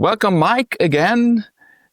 Welcome, Mike, again.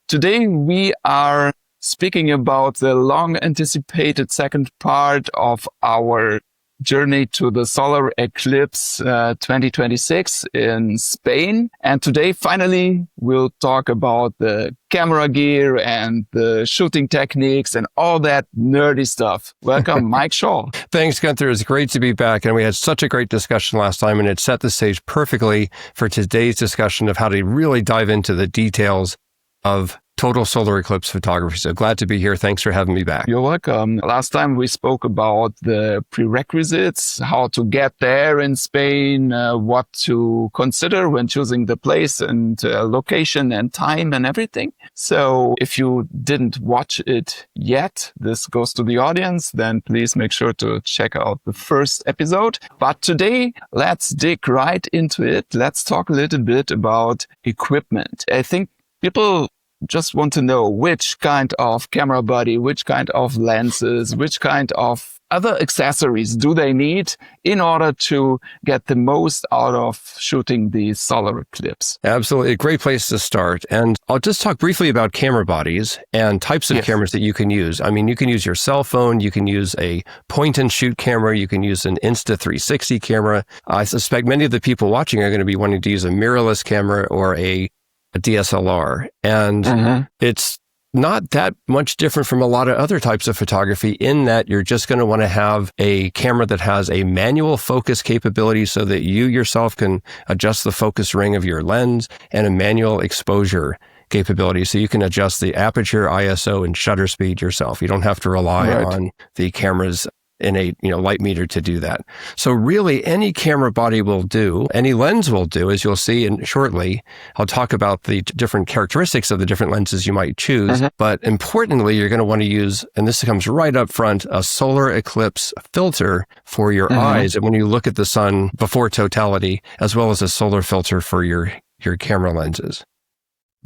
Today we are speaking about the long-anticipated second part of our journey to the Solar Eclipse 2026 in Spain. And today, finally, we'll talk about the camera gear and the shooting techniques and all that nerdy stuff. Welcome, Mike Shaw. Thanks, Gunther. It's great to be back. And we had such a great discussion last time, and it set the stage perfectly for today's discussion of how to really dive into the details of total solar eclipse photography. So glad to be here. Thanks for having me back. You're welcome. Last time we spoke about the prerequisites, how to get there in Spain, what to consider when choosing the place and location and time and everything. So if you didn't watch it yet, this goes to the audience, then please make sure to check out the first episode. But today, let's dig right into it. Let's talk a little bit about equipment. I think people just want to know which kind of camera body, which kind of lenses, which kind of other accessories do they need in order to get the most out of shooting the solar eclipse. Absolutely. A great place to start. And I'll just talk briefly about camera bodies and types of cameras that you can use. I mean, you can use your cell phone, you can use a point and shoot camera, you can use an Insta360 camera. I suspect many of the people watching are going to be wanting to use a mirrorless camera or a DSLR. And it's not that much different from a lot of other types of photography in that you're just going to want to have a camera that has a manual focus capability so that you yourself can adjust the focus ring of your lens, and a manual exposure capability so you can adjust the aperture, ISO, and shutter speed yourself. You don't have to rely on the camera's innate, light meter to do that. So really any camera body will do, any lens will do, as you'll see shortly. I'll talk about the different characteristics of the different lenses you might choose. But importantly, you're going to want to use, and this comes right up front, a solar eclipse filter for your eyes. And when you look at the sun before totality, as well as a solar filter for your camera lenses.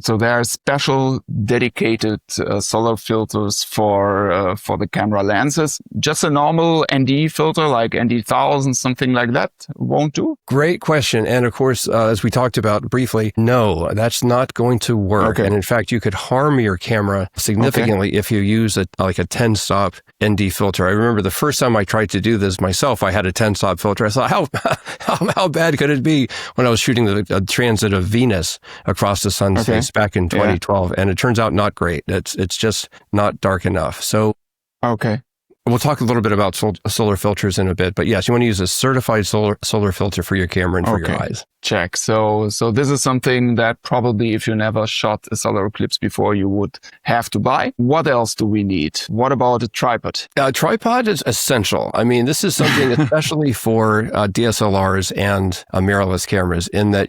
So there are special dedicated solar filters for the camera lenses. Just a normal ND filter like ND1000, something like that, won't do? Great question. And of course, as we talked about briefly, no, that's not going to work. And in fact, you could harm your camera significantly if you use a 10-stop ND filter. I remember the first time I tried to do this myself, I had a 10-stop filter. I thought, how bad could it be when I was shooting the transit of Venus across the sun's face back in 2012, and it turns out not great. It's just not dark enough. So, we'll talk a little bit about solar filters in a bit, but yes, you want to use a certified solar filter for your camera and for your eyes. Check. So this is something that probably if you never shot a solar eclipse before, you would have to buy. What else do we need? What about a tripod? A tripod is essential. I mean, this is something especially for DSLRs and mirrorless cameras in that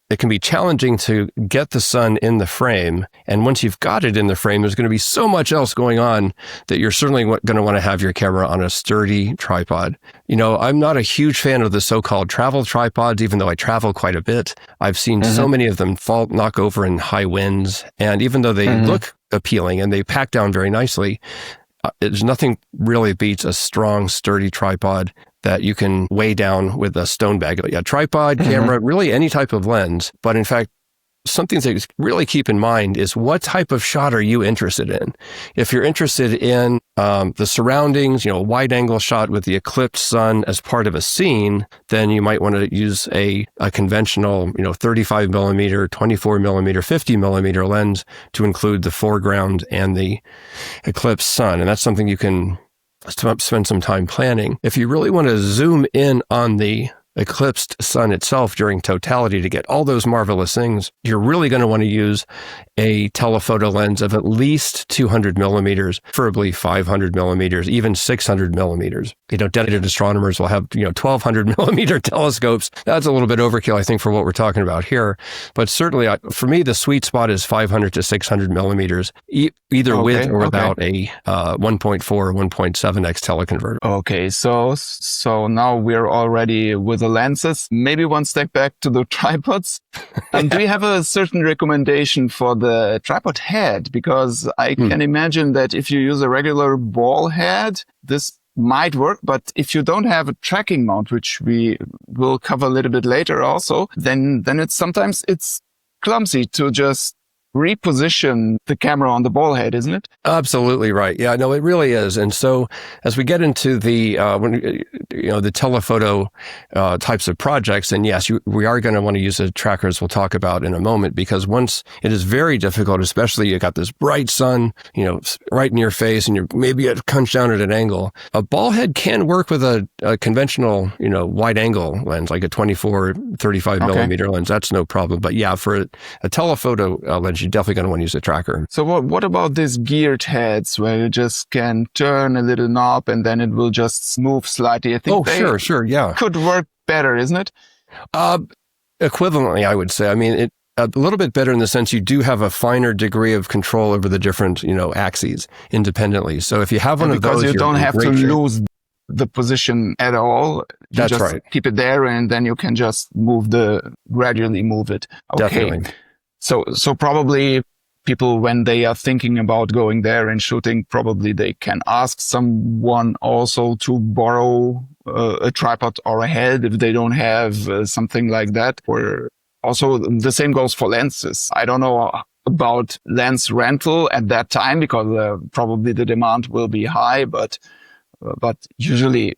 it can be challenging to get the sun in the frame. And once you've got it in the frame, there's going to be so much else going on that you're certainly going to want to have your camera on a sturdy tripod. I'm not a huge fan of the so-called travel tripods, even though I travel quite a bit. I've seen so many of them knock over in high winds. And even though they look appealing and they pack down very nicely, there's nothing really beats a strong, sturdy tripod that you can weigh down with a stone bag. A tripod, camera, really any type of lens. But in fact, something to really keep in mind is what type of shot are you interested in? If you're interested in the surroundings, a wide angle shot with the eclipsed sun as part of a scene, then you might want to use a conventional, 35 millimeter, 24 millimeter, 50 millimeter lens to include the foreground and the eclipsed sun. And that's something you can spend some time planning. If you really want to zoom in on the eclipsed sun itself during totality to get all those marvelous things, you're really going to want to use a telephoto lens of at least 200 millimeters, preferably 500 millimeters, even 600 millimeters. Dedicated astronomers will have, 1200 millimeter telescopes. That's a little bit overkill, I think, for what we're talking about here. But certainly, for me, the sweet spot is 500 to 600 millimeters, either with or without a 1.4 or 1.7x teleconverter. Okay, so now we're already with the lenses. Maybe one step back to the tripods. Do you have a certain recommendation for the tripod head? Because I can imagine that if you use a regular ball head, this might work, but if you don't have a tracking mount, which we will cover a little bit later also, then it's sometimes clumsy to just reposition the camera on the ball head, isn't it? Absolutely right. Yeah, no, it really is. And so as we get into the the telephoto types of projects, and yes, we are going to want to use a tracker, as we'll talk about in a moment, because once it is very difficult, especially you got this bright sun, right in your face, and you're maybe hunched down at an angle. A ball head can work with a conventional, wide angle lens, like a 24, 35 millimeter lens. That's no problem. But yeah, for a telephoto lens, you're definitely going to want to use a tracker. So what about these geared heads where you just can turn a little knob and then it will just move slightly? I think sure, yeah. Could work better, isn't it? Equivalently, I would say. I mean, a little bit better in the sense you do have a finer degree of control over the different, axes independently. So if you have one of those, you don't have to lose the position at all. That's right. Keep it there, and then you can just gradually move it. Okay. Definitely. So probably people, when they are thinking about going there and shooting, probably they can ask someone also to borrow a tripod or a head if they don't have something like that. Or also the same goes for lenses. I don't know about lens rental at that time because probably the demand will be high, but usually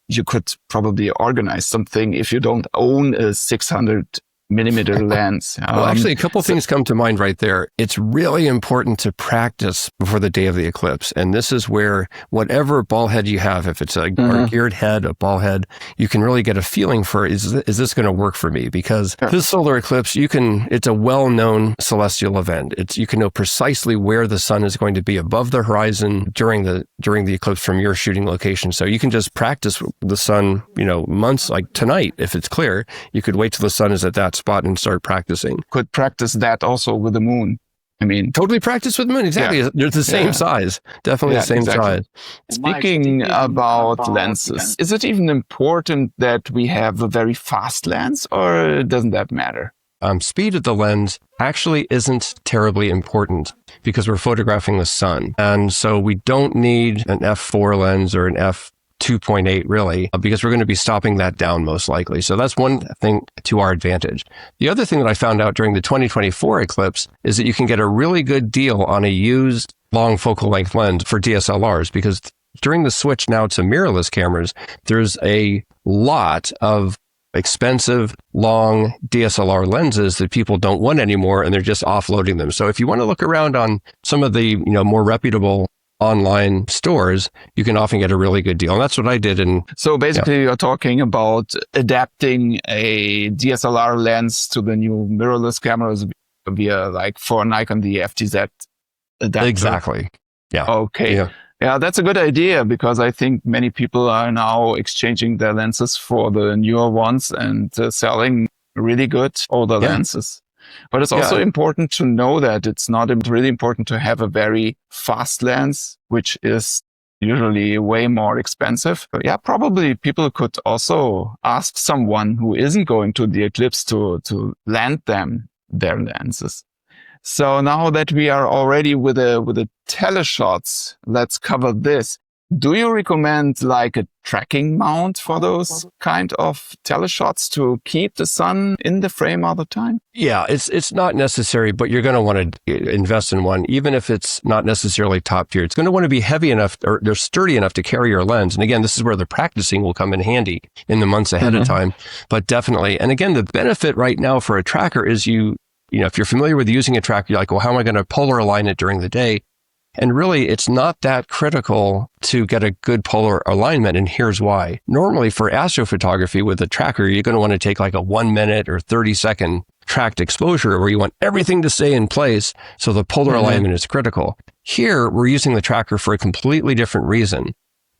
you could probably organize something if you don't own a 600 millimeter lens. Well, actually, a couple things come to mind right there. It's really important to practice before the day of the eclipse. And this is where whatever ball head you have, if it's a geared head, a ball head, you can really get a feeling for, is this going to work for me? Because this solar eclipse, it's a well-known celestial event. You can know precisely where the sun is going to be above the horizon during the eclipse from your shooting location. So you can just practice the sun, months, like tonight, if it's clear, you could wait till the sun is at that spot and start practicing. Could practice that also with the moon. I mean, totally practice with the moon. Exactly. Yeah. They're the same size. Definitely the same size. Speaking about lenses, is it even important that we have a very fast lens, or doesn't that matter? Speed of the lens actually isn't terribly important because we're photographing the sun. And so we don't need an f4 lens or an f2.8 really, because we're going to be stopping that down most likely. So that's one thing to our advantage. The other thing that I found out during the 2024 eclipse is that you can get a really good deal on a used long focal length lens for DSLRs, because during the switch now to mirrorless cameras, there's a lot of expensive long DSLR lenses that people don't want anymore, and they're just offloading them. So if you want to look around on some of the more reputable online stores, you can often get a really good deal. And that's what I did. And so basically you're talking about adapting a DSLR lens to the new mirrorless cameras via, like for Nikon, the FTZ adapter. Exactly. Yeah. Okay. Yeah, that's a good idea, because I think many people are now exchanging their lenses for the newer ones and selling really good older lenses. But it's also important to know that it's not really important to have a very fast lens, which is usually way more expensive. But yeah, probably people could also ask someone who isn't going to the eclipse to lend them their lenses. So now that we are already with the teleshots, let's cover this. Do you recommend like a tracking mount for those kind of teleshots to keep the sun in the frame all the time? Yeah, it's not necessary, but you're going to want to invest in one, even if it's not necessarily top tier. It's going to want to be heavy enough, or they're sturdy enough to carry your lens. And again, this is where the practicing will come in handy in the months ahead of time, but definitely. And again, the benefit right now for a tracker is if you're familiar with using a tracker, you're like, well, how am I going to polar align it during the day? And really, it's not that critical to get a good polar alignment, and here's why. Normally, for astrophotography with a tracker, you're going to want to take like a 1 minute or 30-second tracked exposure where you want everything to stay in place, so the polar alignment is critical. Here, we're using the tracker for a completely different reason.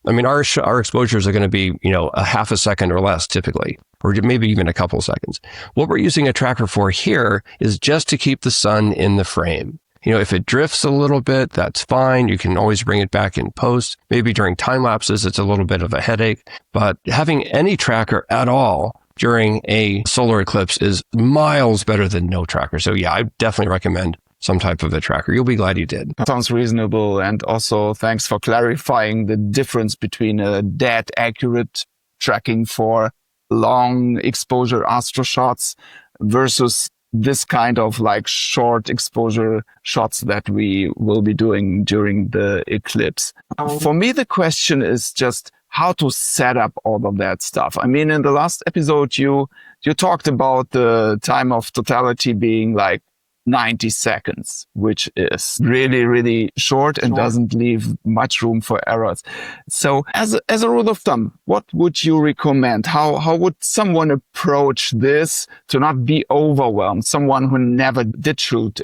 I mean, our exposures are going to be, a half a second or less typically, or maybe even a couple seconds. What we're using a tracker for here is just to keep the sun in the frame. If it drifts a little bit, that's fine. You can always bring it back in post. Maybe during time lapses, it's a little bit of a headache. But having any tracker at all during a solar eclipse is miles better than no tracker. So yeah, I definitely recommend some type of a tracker. You'll be glad you did. Sounds reasonable. And also thanks for clarifying the difference between a dead accurate tracking for long exposure astro shots versus this kind of like short exposure shots that we will be doing during the eclipse. For me, the question is just how to set up all of that stuff. I mean, in the last episode, you talked about the time of totality being like 90 seconds, which is really, really short and doesn't leave much room for errors. So as a rule of thumb, what would you recommend? How would someone approach this to not be overwhelmed? Someone who never did shoot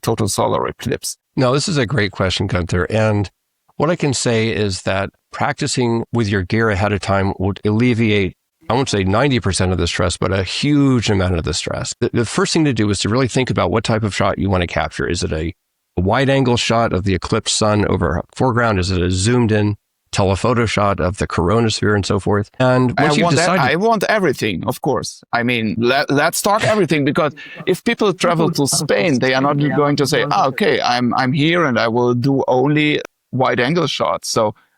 total solar eclipse. No, this is a great question, Gunther. And what I can say is that practicing with your gear ahead of time would alleviate, I won't say 90% of the stress, but a huge amount of the stress. The first thing to do is to really think about what type of shot you want to capture. Is it a wide angle shot of the eclipsed sun over a foreground? Is it a zoomed in telephoto shot of the coronosphere and so forth? And once you've decided, I want everything, of course. I mean, let's talk everything, because if people travel to Spain, they are not going to say, okay, I'm here and I will do only wide angle shots.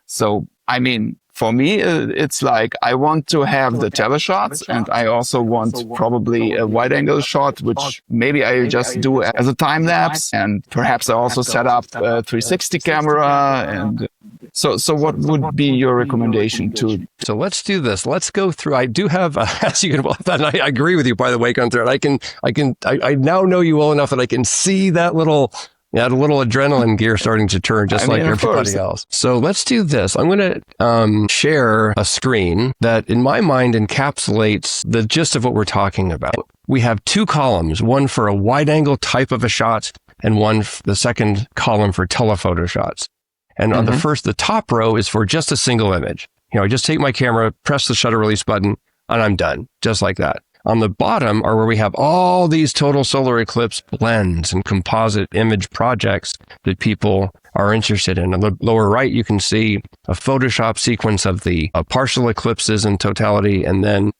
So I mean, for me, it's like I want to have the tele shots, and I also want probably a wide angle shot, which maybe I just do as a time lapse, and perhaps I also set up a 360 camera. And so what would be your recommendation to? So let's do this. Let's go through. I do have, as you can well, and I agree with you, by the way, Gunther. And I now know you well enough that I can see that little. Yeah, the little adrenaline gear starting to turn just like everybody else. So let's do this. I'm going to share a screen that in my mind encapsulates the gist of what we're talking about. We have two columns, one for a wide angle type of a shot and the second column for telephoto shots. And on the top row is for just a single image. I just take my camera, press the shutter release button, and I'm done, just like that. On the bottom are where we have all these total solar eclipse blends and composite image projects that people are interested in. On the lower right, you can see a Photoshop sequence of the partial eclipses in totality, and then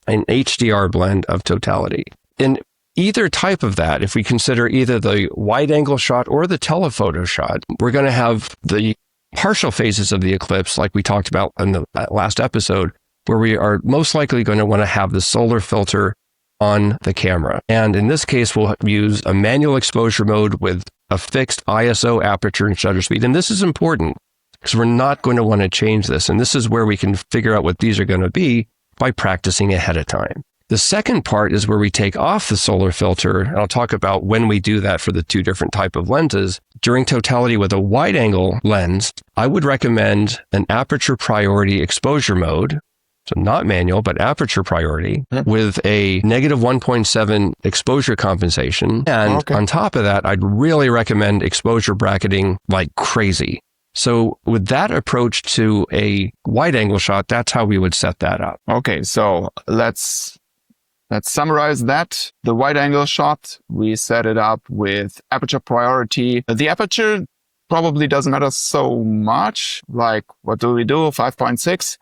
an HDR blend of totality. In either type of that, if we consider either the wide angle shot or the telephoto shot, we're going to have the partial phases of the eclipse, like we talked about in the last episode, where we are most likely going to want to have the solar filter on the camera. And in this case, we'll use a manual exposure mode with a fixed ISO aperture and shutter speed. And this is important because we're not going to want to change this. And this is where we can figure out what these are going to be by practicing ahead of time. The second part is where we take off the solar filter, and I'll talk about when we do that for the two different type of lenses. During totality with a wide angle lens, I would recommend an aperture priority exposure mode. So not manual, but aperture priority with a negative 1.7 exposure compensation. And on top of that, I'd really recommend exposure bracketing like crazy. So with that approach to a wide angle shot, that's how we would set that up. Okay, so let's summarize that. The wide angle shot, we set it up with aperture priority. The aperture probably doesn't matter so much. Like, what do we do? 5.6?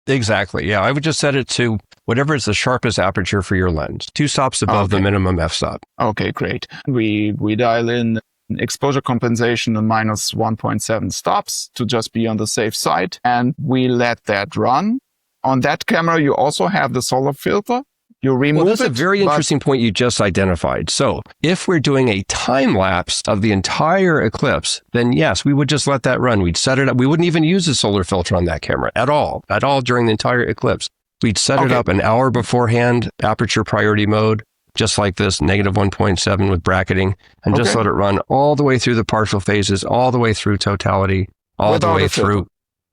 Exactly. Yeah, I would just set it to whatever is the sharpest aperture for your lens. 2 stops above the minimum f-stop. Okay, great. We dial in exposure compensation and minus 1.7 stops to just be on the safe side, and we let that run. On that camera, you also have the solar filter. You remove that's a very interesting point you just identified. So if we're doing a time lapse of the entire eclipse, then yes, we would just let that run. We'd set it up. We wouldn't even use a solar filter on that camera at all during the entire eclipse. We'd set it up an hour beforehand, aperture priority mode, just like this, negative 1.7 with bracketing, and just let it run all the way through the partial phases, all the way through totality, all the way through.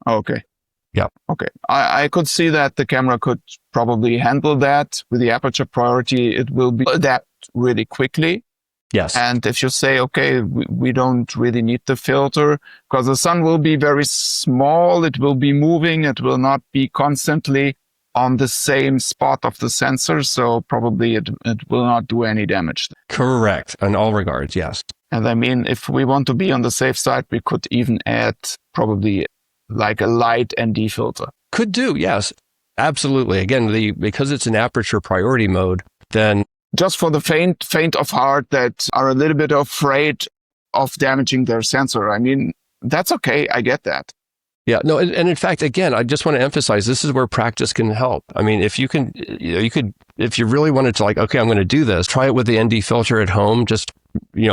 Okay. Yeah. Okay. I could see that the camera could probably handle that with the aperture priority. It will be adapt really quickly. Yes. And if you say, okay, we don't really need the filter because the sun will be very small. It will be moving. It will not be constantly on the same spot of the sensor. So probably it will not do any damage. Correct. In all regards. Yes. And I mean, if we want to be on the safe side, we could even add probably like a light ND filter. Could do, yes. Absolutely. Again, because it's an aperture priority mode, then just for the faint of heart that are a little bit afraid of damaging their sensor. I mean, that's okay. I get that. Yeah, no, and in fact, again, I just want to emphasize this is where practice can help. I mean, if you can, if you really wanted to, like, okay, I'm going to do this, try it with the ND filter at home, just,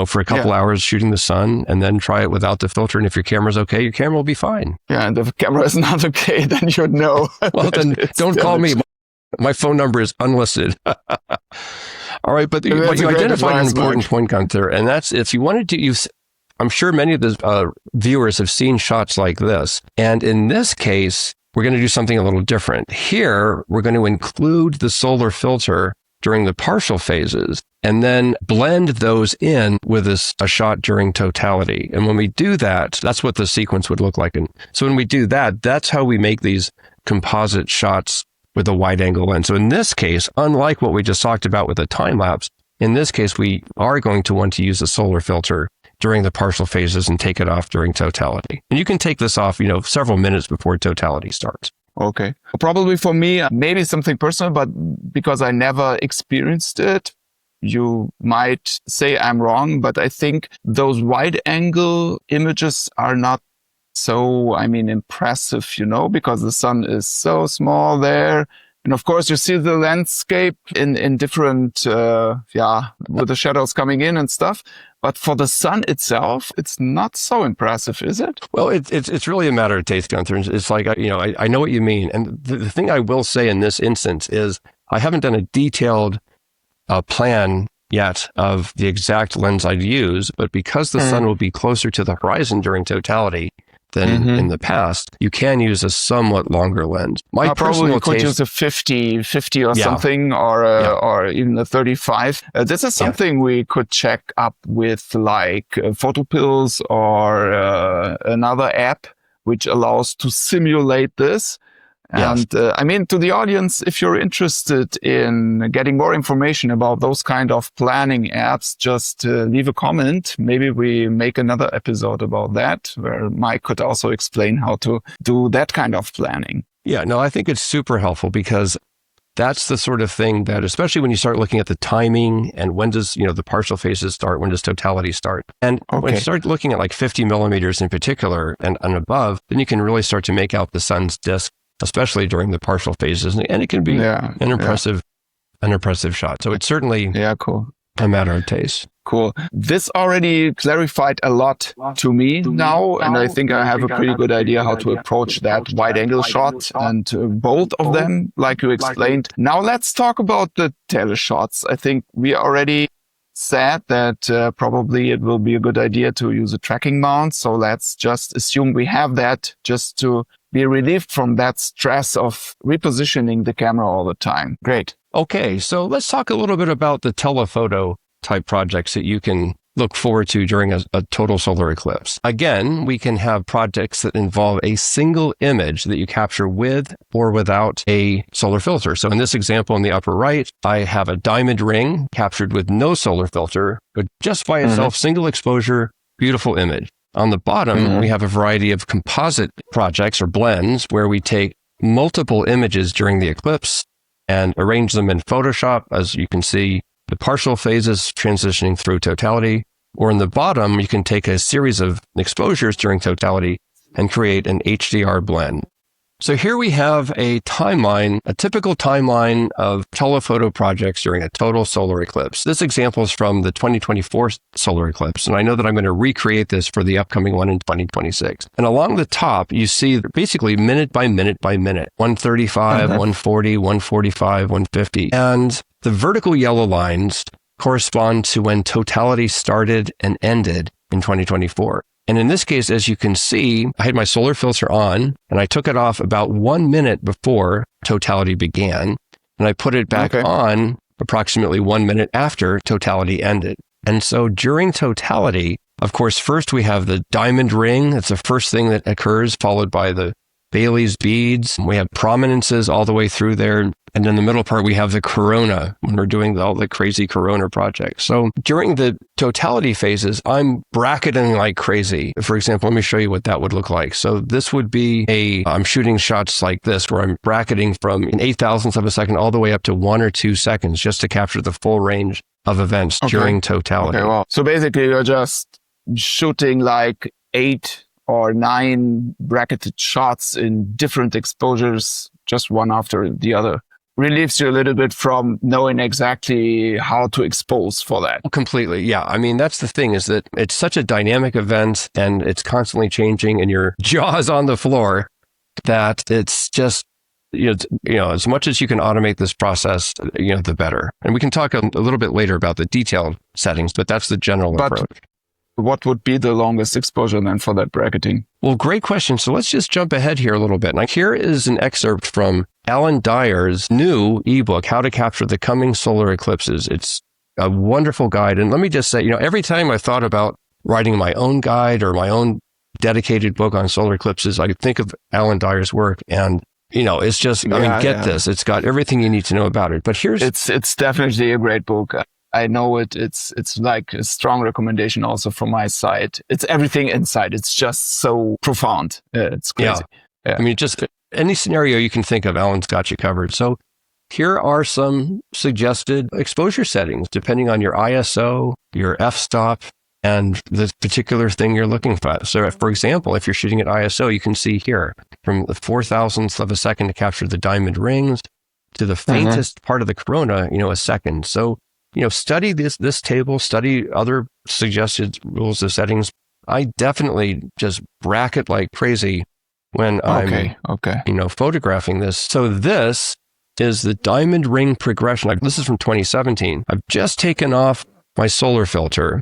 for a couple hours shooting the sun, and then try it without the filter. And if your camera's okay, your camera will be fine. Yeah, and if the camera is not okay, then you know. Well, then don't call me. My phone number is unlisted. All right, but you identified an important point, Gunther, and that's if you wanted to use. I'm sure many of the viewers have seen shots like this. And in this case, we're going to do something a little different. Here, we're going to include the solar filter during the partial phases and then blend those in with a shot during totality. And when we do that, that's what the sequence would look like. And so when we do that, that's how we make these composite shots with a wide angle lens. So in this case, unlike what we just talked about with a time lapse, in this case, we are going to want to use a solar filter during the partial phases and take it off during totality. And you can take this off, several minutes before totality starts. Okay. Probably for me, maybe something personal, but because I never experienced it, you might say I'm wrong, but I think those wide angle images are not so, impressive, because the sun is so small there. And of course, you see the landscape in different, with the shadows coming in and stuff. But for the sun itself, it's not so impressive, is it? Well, it's really a matter of taste, Gunther. It's like, I know what you mean. And the thing I will say in this instance is I haven't done a detailed plan yet of the exact lens I'd use, but because the sun will be closer to the horizon during totality than in the past, you can use a somewhat longer lens. My probably could use a 50 or something, or even a 35. This is something we could check up with like PhotoPills or another app which allows to simulate this. And to the audience, if you're interested in getting more information about those kind of planning apps, just leave a comment. Maybe we make another episode about that, where Mike could also explain how to do that kind of planning. Yeah, no, I think it's super helpful because that's the sort of thing that, especially when you start looking at the timing and when does, the partial phases start, when does totality start? And when you start looking at like 50 millimeters in particular and above, then you can really start to make out the sun's disk, especially during the partial phases, and it can be an impressive shot. So it's certainly a matter of taste. Cool. This already clarified a lot to me now, and I think I have a pretty good idea how to approach that wide angle shot and both of them, like you explained. Now let's talk about the tele shots. I think we already said that probably it will be a good idea to use a tracking mount. So let's just assume we have that just to be relieved from that stress of repositioning the camera all the time. Great. Okay, so let's talk a little bit about the telephoto type projects that you can look forward to during a total solar eclipse. Again, we can have projects that involve a single image that you capture with or without a solar filter. So in this example in the upper right, I have a diamond ring captured with no solar filter, but just by itself, single exposure, beautiful image. On the bottom, we have a variety of composite projects or blends where we take multiple images during the eclipse and arrange them in Photoshop, as you can see, the partial phases transitioning through totality. Or in the bottom, you can take a series of exposures during totality and create an HDR blend. So here we have a timeline, a typical timeline of telephoto projects during a total solar eclipse. This example is from the 2024 solar eclipse, and I know that I'm going to recreate this for the upcoming one in 2026. And along the top, you see basically minute by minute by minute, 135, 140, 145, 150. And the vertical yellow lines correspond to when totality started and ended in 2024. And in this case, as you can see, I had my solar filter on and I took it off about 1 minute before totality began. And I put it back on approximately 1 minute after totality ended. And so during totality, of course, first we have the diamond ring. That's the first thing that occurs, followed by the Bailey's beads. We have prominences all the way through there. And in the middle part, we have the corona when we're doing all the crazy corona projects. So during the totality phases, I'm bracketing like crazy. For example, let me show you what that would look like. So this would be I'm shooting shots like this, where I'm bracketing from an 8,000th of a second all the way up to 1 or 2 seconds just to capture the full range of events during totality. Okay, well, so basically you're just shooting like 8 or 9 bracketed shots in different exposures, just one after the other. Relieves you a little bit from knowing exactly how to expose for that. Completely. Yeah. I mean, that's the thing, is that it's such a dynamic event and it's constantly changing and your jaw's on the floor, that it's just, as much as you can automate this process, the better. And we can talk a little bit later about the detailed settings, but that's the general approach. What would be the longest exposure then for that bracketing? Well, great question. So let's just jump ahead here a little bit. Now, here is an excerpt from Alan Dyer's new ebook, How to Capture the Coming Solar Eclipses. It's a wonderful guide. And let me just say, every time I thought about writing my own guide or my own dedicated book on solar eclipses, I think of Alan Dyer's work, and it's just, this. It's got everything you need to know about it. But here's... It's definitely a great book. I know it. It's like a strong recommendation also from my side. It's everything inside. It's just so profound. It's crazy. Yeah. I mean, just any scenario you can think of, Alan's got you covered. So here are some suggested exposure settings, depending on your ISO, your f-stop, and the particular thing you're looking for. So, for example, if you're shooting at ISO, you can see here from the 4,000th of a second to capture the diamond rings to the faintest part of the corona, a second. So, study this table, study other suggested rules of settings. I definitely just bracket like crazy when I'm, photographing this. So this is the diamond ring progression. This is from 2017. I've just taken off my solar filter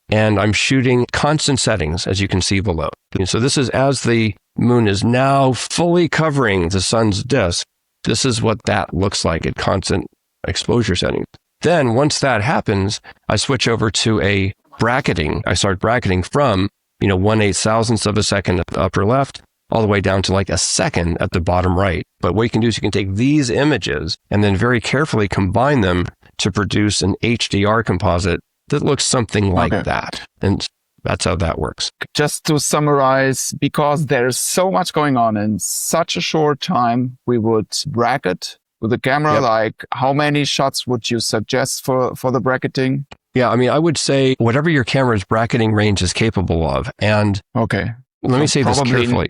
and I'm shooting constant settings, as you can see below. And so this is as the moon is now fully covering the sun's disk. This is what that looks like at constant exposure settings. Then once that happens, I switch over to a bracketing. I start bracketing from, 1/8 thousandths of a second at the upper left, all the way down to like a second at the bottom right. But what you can do is you can take these images and then very carefully combine them to produce an HDR composite that looks something like that. And that's how that works. Just to summarize, because there's so much going on in such a short time, we would bracket with the camera. Like, how many shots would you suggest for the bracketing? Yeah, I mean, I would say whatever your camera's bracketing range is capable of. And let me say this carefully.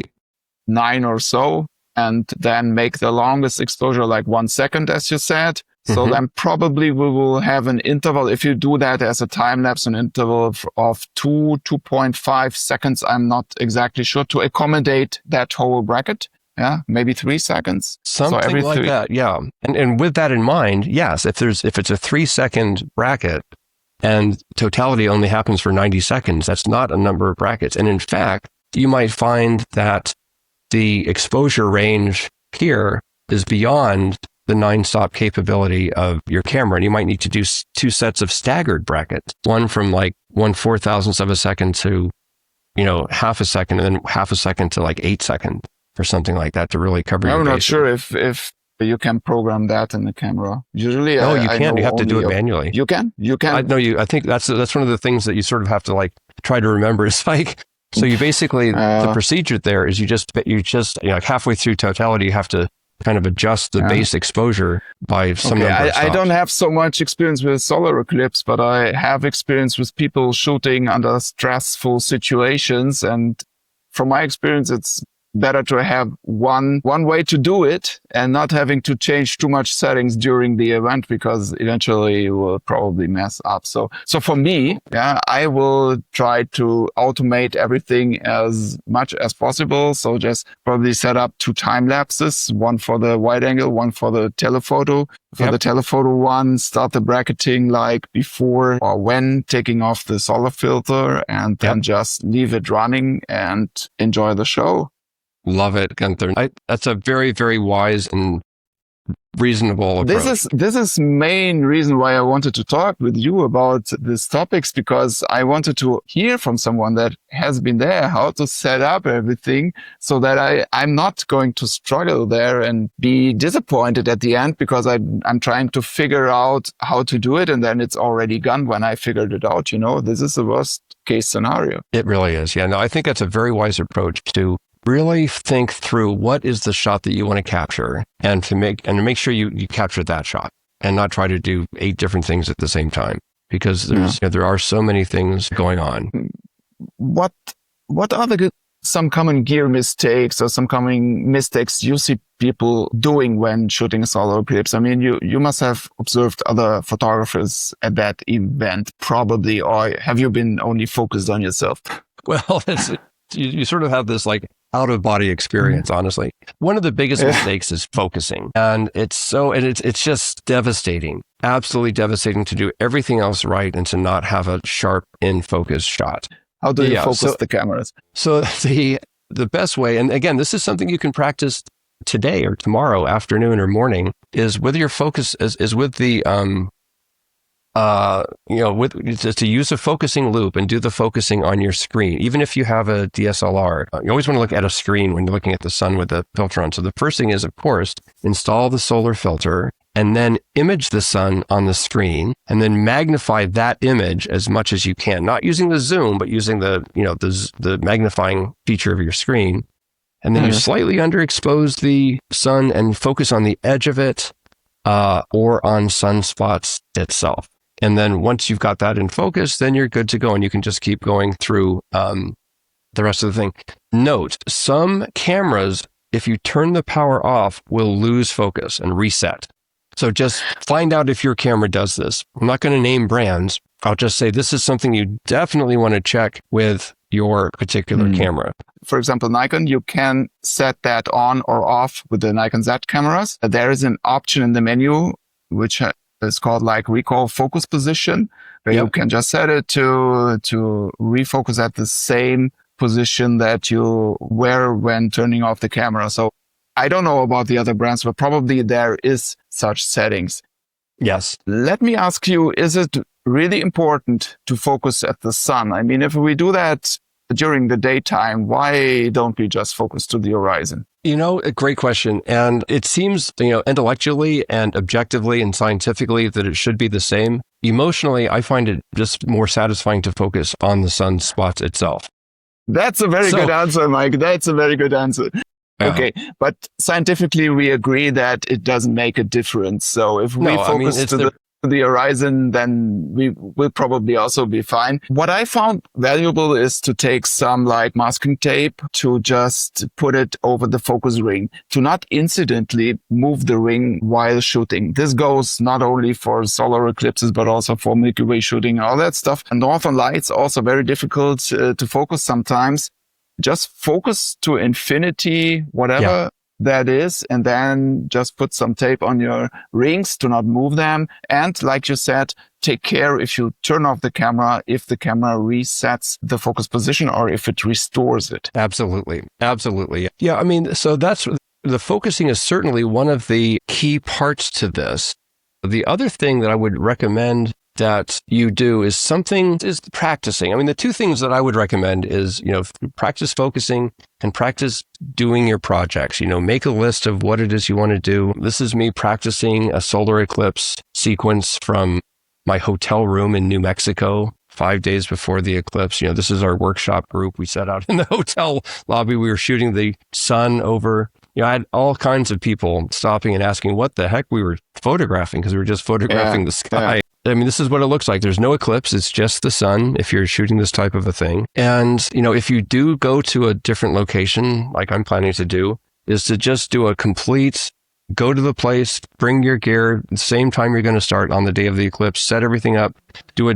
9 or so, and then make the longest exposure like 1 second, as you said. So then probably we will have an interval. If you do that as a time lapse, an interval of 2.5 seconds. I'm not exactly sure, to accommodate that whole bracket. Yeah, maybe 3 seconds. Something like that. Yeah. And with that in mind, yes, if it's a 3-second bracket and totality only happens for 90 seconds, that's not a number of brackets. And in fact, you might find that the exposure range here is beyond the 9-stop capability of your camera. And you might need to do 2 sets of staggered brackets, one from like 1/4000th of a second to, half a second, and then half a second to like 8 seconds or something like that to really cover your I'm not bases. sure if you can program that in the camera. Usually, no, you can't. You have to do it manually. You can. I think that's one of the things that you sort of have to like try to remember. It's like, so you basically the procedure there is you just halfway through totality, you have to kind of adjust the base exposure by some number of stops. I don't have so much experience with solar eclipse, but I have experience with people shooting under stressful situations, and from my experience, it's better to have one way to do it and not having to change too much settings during the event, because eventually you will probably mess up. So for me, I will try to automate everything as much as possible. So just probably set up 2 time lapses, one for the wide angle, one for the telephoto. For the telephoto one, start the bracketing like before or when taking off the solar filter, and then just leave it running and enjoy the show. Love it, Gunther. That's a very, very wise and reasonable approach. This is main reason why I wanted to talk with you about these topics, because I wanted to hear from someone that has been there, how to set up everything, so that I'm not going to struggle there and be disappointed at the end, because I'm trying to figure out how to do it, and then it's already gone when I figured it out. This is the worst case scenario. It really is. Yeah, no, I think that's a very wise approach to really think through what is the shot that you want to capture, and to make sure you capture that shot, and not try to do 8 different things at the same time, because there are so many things going on. What are the some common gear mistakes or some common mistakes you see people doing when shooting solar eclipse? I mean, you must have observed other photographers at that event, probably, or have you been only focused on yourself? Well, you sort of have this like out of body experience, honestly. One of the biggest mistakes is focusing. And it's just devastating, absolutely devastating to do everything else right and to not have a sharp in focus shot. How do you focus the cameras? So the best way, and again, this is something you can practice today or tomorrow afternoon or morning, is whether your focus is with the to use a focusing loop and do the focusing on your screen. Even if you have a DSLR, you always want to look at a screen when you're looking at the sun with the filter on. So the first thing is, of course, install the solar filter and then image the sun on the screen and then magnify that image as much as you can, not using the zoom, but using the magnifying feature of your screen. And then you slightly underexpose the sun and focus on the edge of it or on sunspots itself. And then once you've got that in focus, then you're good to go. And you can just keep going through the rest of the thing. Note, some cameras, if you turn the power off, will lose focus and reset. So just find out if your camera does this. I'm not going to name brands. I'll just say this is something you definitely want to check with your particular camera. For example, Nikon, you can set that on or off with the Nikon Z cameras. There is an option in the menu, which is called like recall focus position, where you can just set it to refocus at the same position that you were when turning off the camera. So I don't know about the other brands, but probably there is such settings. Yes. Let me ask you, is it really important to focus at the sun? I mean, if we do that during the daytime, why don't we just focus to the horizon? A great question. And it seems, intellectually and objectively and scientifically that it should be the same. Emotionally, I find it just more satisfying to focus on the sunspots itself. That's a very good answer, Mike. That's a very good answer. Okay, but scientifically, we agree that it doesn't make a difference. So if we focus to the horizon, then we will probably also be fine. What I found valuable is to take some like masking tape to just put it over the focus ring, to not incidentally move the ring while shooting. This goes not only for solar eclipses, but also for Milky Way shooting and all that stuff. And Northern Lights also very difficult to focus sometimes. Just focus to infinity, whatever that is, and then just put some tape on your rings to not move them. And like you said, take care if you turn off the camera, if the camera resets the focus position or if it restores it. Absolutely. Absolutely. Yeah. I mean, so the focusing is certainly one of the key parts to this. The other thing that I would recommend that you do is practicing. I mean, the two things that I would recommend is, practice focusing and practice doing your projects. Make a list of what it is you want to do. This is me practicing a solar eclipse sequence from my hotel room in New Mexico 5 days before the eclipse. This is our workshop group. We set out in the hotel lobby. We were shooting the sun over. I had all kinds of people stopping and asking what the heck we were photographing, because we were just photographing the sky. Yeah. I mean, this is what it looks like. There's no eclipse. It's just the sun if you're shooting this type of a thing. And, if you do go to a different location, like I'm planning to do, is to just do a complete, go to the place, bring your gear, the same time you're going to start on the day of the eclipse, set everything up, do a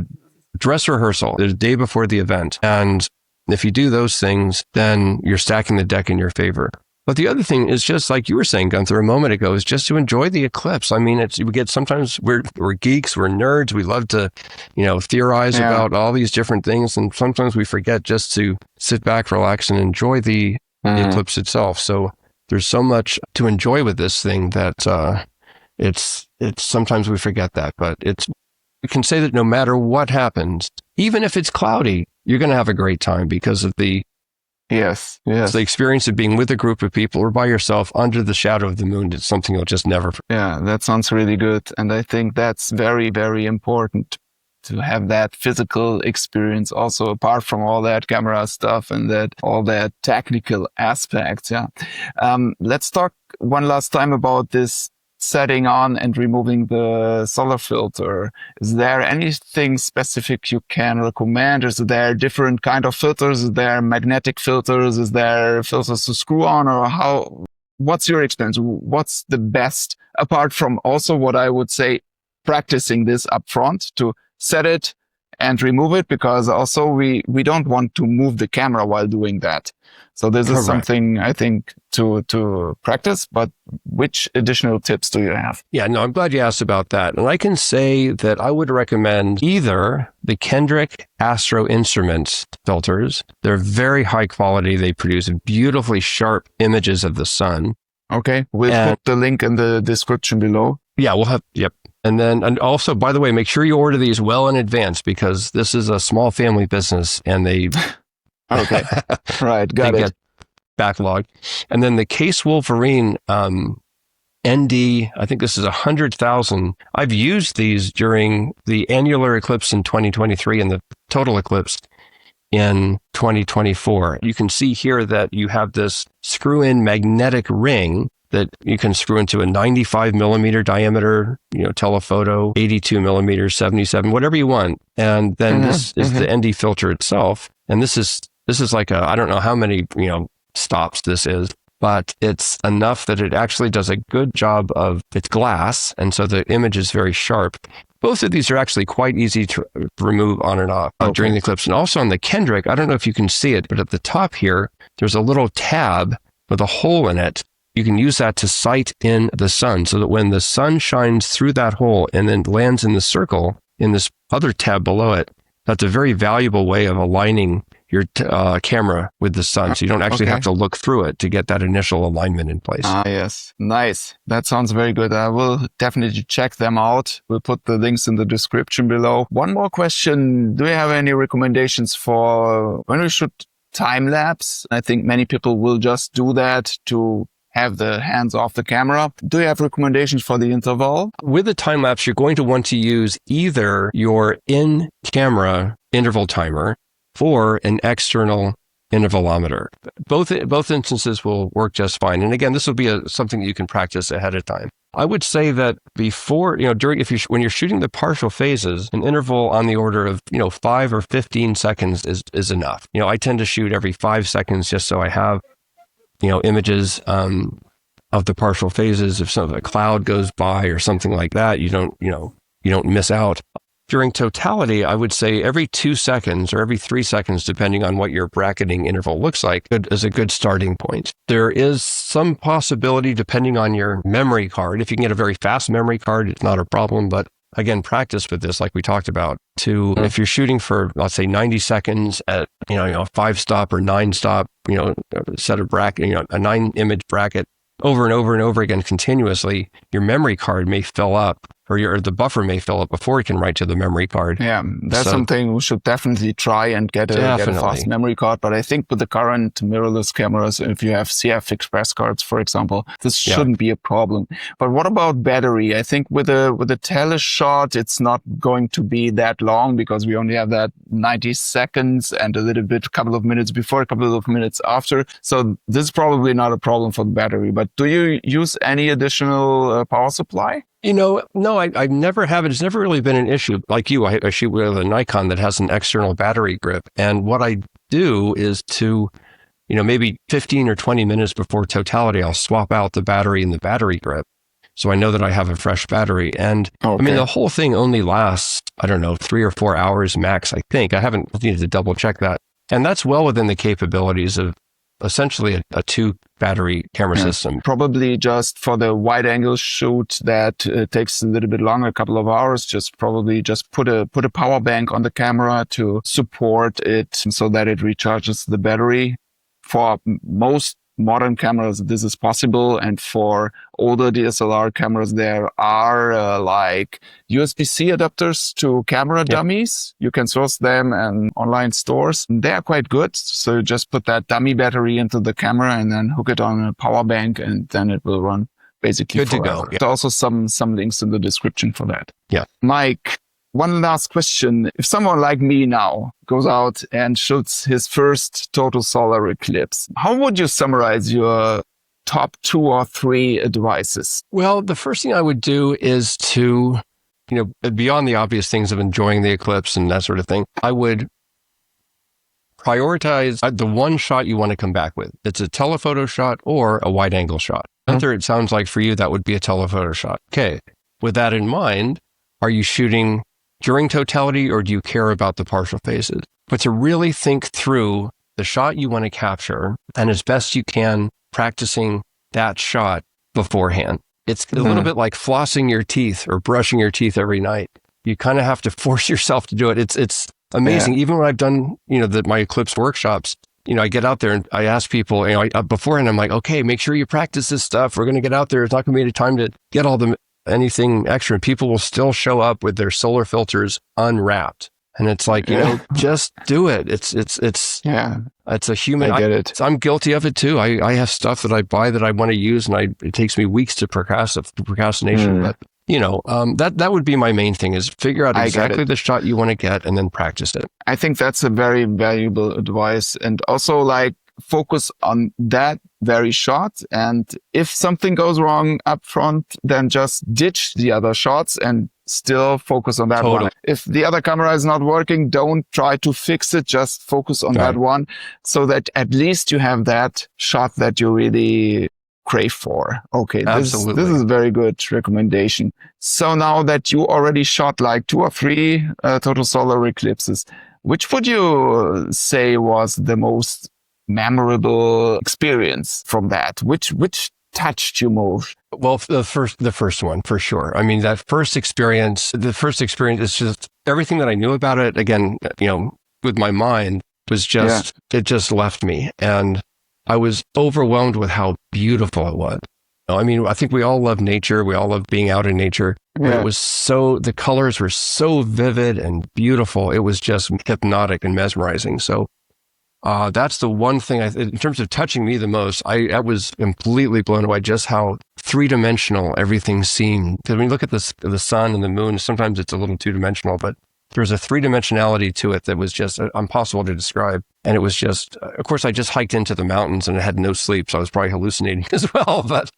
dress rehearsal the day before the event. And if you do those things, then you're stacking the deck in your favor. But the other thing is just like you were saying, Gunther, a moment ago, is just to enjoy the eclipse. I mean, sometimes we're geeks, we're nerds. We love to, theorize about all these different things. And sometimes we forget just to sit back, relax, and enjoy the eclipse itself. So there's so much to enjoy with this thing that it's sometimes we forget that. But we can say that no matter what happens, even if it's cloudy, you're going to have a great time because of the Yes. It's the experience of being with a group of people or by yourself under the shadow of the moon. It's something you'll just never forget. Yeah, that sounds really good. And I think that's very, very important to have that physical experience also, apart from all that camera stuff and all that technical aspects. Yeah. Let's talk one last time about this setting on and removing the solar filter. Is there anything specific you can recommend? Is there different kind of filters? Is there magnetic filters? Is there filters to screw on, or how? What's your experience? What's the best, apart from also what I would say, practicing this up front to set it and remove it, because also we don't want to move the camera while doing that. So this is something I think to practice, but which additional tips do you have? Yeah, no, I'm glad you asked about that. And I can say that I would recommend either the Kendrick Astro Instruments filters. They're very high quality. They produce beautifully sharp images of the sun. Okay. We'll put the link in the description below. Yeah, we'll have, yep. And also, by the way, make sure you order these well in advance, because this is a small family business and they... Okay. Right. Got it. Get backlog. And then the Kase Wolverine ND, I think this is 100,000. I've used these during the annular eclipse in 2023 and the total eclipse in 2024. You can see here that you have this screw-in magnetic ring that you can screw into a 95 millimeter diameter, telephoto, 82 millimeters, 77, whatever you want. And then this is the ND filter itself. And this is like I don't know how many, stops this is, but it's enough that it actually does a good job of its glass. And so the image is very sharp. Both of these are actually quite easy to remove on and off during the eclipse. And also on the Kendrick, I don't know if you can see it, but at the top here, there's a little tab with a hole in it. You can use that to sight in the sun, so that when the sun shines through that hole and then lands in the circle in this other tab below it, that's a very valuable way of aligning your camera with the sun. So you don't actually have to look through it to get that initial alignment in place. Yes. Nice. That sounds very good. I will definitely check them out. We'll put the links in the description below. One more question. Do you have any recommendations for when we should time lapse? I think many people will just do that to have the hands off the camera. Do you have recommendations for the interval? With the time lapse, you're going to want to use either your in-camera interval timer or an external intervalometer. Both instances will work just fine. And again, this will be something that you can practice ahead of time. I would say that before, when you're shooting the partial phases, an interval on the order of, 5 or 15 seconds is enough. I tend to shoot every 5 seconds just so I have images of the partial phases. If a cloud goes by or something like that, you don't miss out. During totality, I would say every 2 seconds or every 3 seconds, depending on what your bracketing interval looks like, is a good starting point. There is some possibility, depending on your memory card. If you can get a very fast memory card, it's not a problem. But again, practice with this, like we talked about. If you're shooting for, let's say, 90 seconds at, 5 stop or 9 stop, set of bracket, a 9 image bracket over and over and over again continuously, your memory card may fill up, or the buffer may fill up before it can write to the memory card. Yeah, that's something we should definitely try and get a fast memory card. But I think with the current mirrorless cameras, if you have CF Express cards, for example, this shouldn't be a problem. But what about battery? I think with a Tele shot, it's not going to be that long, because we only have that 90 seconds and a couple of minutes before, a couple of minutes after. So this is probably not a problem for the battery. But do you use any additional power supply? No, I never have. It's never really been an issue. Like you, I shoot with a Nikon that has an external battery grip. And what I do is to, maybe 15 or 20 minutes before totality, I'll swap out the battery in the battery grip. So I know that I have a fresh battery. And the whole thing only lasts, 3 or 4 hours max, I think. I haven't needed to double check that. And that's well within the capabilities of essentially a 2 battery camera system. Probably just for the wide angle shoot that takes a little bit longer, a couple of hours, just put a power bank on the camera to support it so that it recharges the battery. For most modern cameras, this is possible. And for older DSLR cameras, there are like USB-C adapters to camera dummies. You can source them in online stores. They are quite good. So you just put that dummy battery into the camera and then hook it on a power bank, and then it will run basically good forever. To go. Yeah. There's also some links in the description for that. Yeah. Mike, one last question. If someone like me now goes out and shoots his first total solar eclipse, how would you summarize your top 2 or 3 advices? Well, the first thing I would do is to, beyond the obvious things of enjoying the eclipse and that sort of thing, I would prioritize the one shot you want to come back with. It's a telephoto shot or a wide angle shot. Gunther, it sounds like for you, that would be a telephoto shot. Okay. With that in mind, are you shooting during totality or do you care about the partial phases? But to really think through the shot you want to capture and as best you can practicing that shot beforehand. It's a little bit like flossing your teeth or brushing your teeth every night. You kind of have to force yourself to do it. It's amazing. Yeah. Even when I've done, my eclipse workshops, I get out there and I ask people, beforehand, I'm like, okay, make sure you practice this stuff. We're going to get out there. It's not going to be any time to get anything extra. And people will still show up with their solar filters unwrapped. And it's like, just do it. It's a human. I get it. I'm guilty of it too. I have stuff that I buy that I want to use and it takes me weeks to procrastination. But that would be my main thing is figure out exactly the shot you want to get and then practice it. I think that's a very valuable advice. And also focus on that very shot. And if something goes wrong up front, then just ditch the other shots and still focus on that one. If the other camera is not working, don't try to fix it. Just focus on that one so that at least you have that shot that you really crave for. Okay, this is a very good recommendation. So now that you already shot 2 or 3 total solar eclipses, which would you say was the most memorable experience from that? Which touched you most? Well, the first one for sure. I mean, the first experience is just everything that I knew about it. Again, with my mind was just, it just left me. And I was overwhelmed with how beautiful it was. I mean, I think we all love nature. We all love being out in nature. Yeah. It was the colors were so vivid and beautiful. It was just hypnotic and mesmerizing. So that's the one thing in terms of touching me the most. I was completely blown away just how 3-dimensional everything seemed. Because when you look at the sun and the moon, sometimes it's a little 2-dimensional, but there's a 3-dimensionality to it that was just impossible to describe. And it was just, of course, I just hiked into the mountains and I had no sleep, so I was probably hallucinating as well. But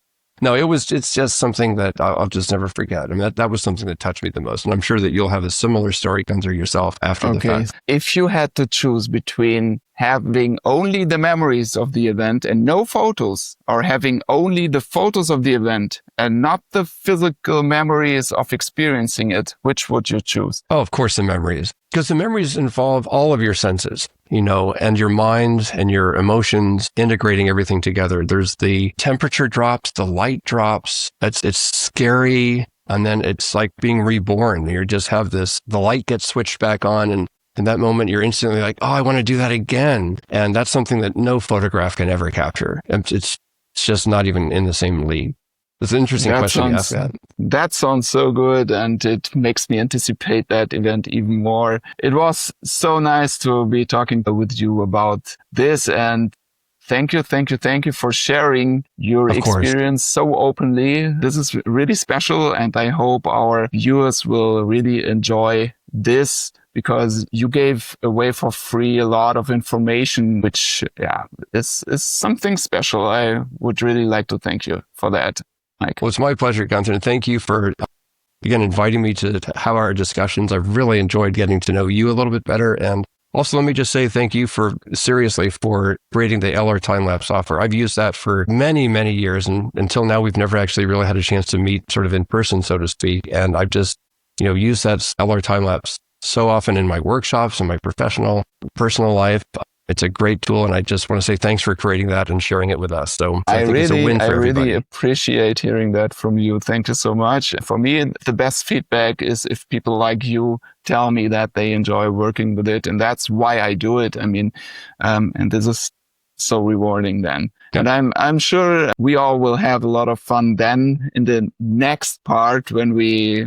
no, it's just something that I'll just never forget. I mean, that was something that touched me the most. And I'm sure that you'll have a similar story, Gunther, yourself after the fact. If you had to choose between having only the memories of the event and no photos, or having only the photos of the event and not the physical memories of experiencing it, which would you choose? Oh, of course, the memories. Because the memories involve all of your senses, and your mind and your emotions integrating everything together. There's the temperature drops, the light drops. It's scary. And then it's like being reborn. You just have the light gets switched back on. And in that moment, you're instantly like, oh, I want to do that again. And that's something that no photograph can ever capture. It's just not even in the same league. It's an interesting question to ask that. That sounds so good, and it makes me anticipate that event even more. It was so nice to be talking with you about this, and thank you for sharing your experience so openly. This is really special, and I hope our viewers will really enjoy this, because you gave away for free a lot of information, which is something special. I would really like to thank you for that, Mike. Well, it's my pleasure, Gunther, and thank you for, again, inviting me to have our discussions. I've really enjoyed getting to know you a little bit better. And also, let me just say thank you for creating the LRTimelapse software. I've used that for many, many years, and until now, we've never actually really had a chance to meet sort of in person, so to speak. And I've just, used that LRTimelapse so often in my workshops and my personal life. It's a great tool, and I just want to say thanks for creating that and sharing it with us. So I think it's a win for everybody. I really appreciate hearing that from you. Thank you so much. For me, the best feedback is if people like you tell me that they enjoy working with it, and that's why I do it. I mean, and this is so rewarding then. Yeah. And I'm sure we all will have a lot of fun then in the next part when we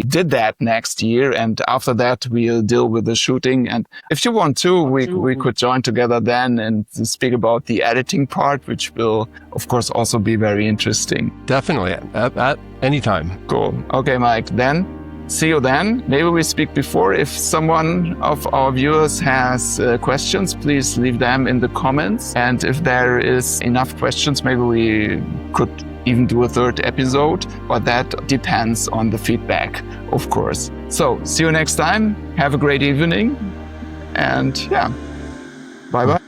did that next year. And after that, we'll deal with the shooting. And if you want to, we could join together then and speak about the editing part, which will, of course, also be very interesting. Definitely. At any time. Cool. Okay, Mike. Then see you then. Maybe we speak before. If someone of our viewers has questions, please leave them in the comments. And if there is enough questions, maybe we could even do a third episode, but that depends on the feedback, of course. So see you next time. Have a great evening. And yeah, bye-bye.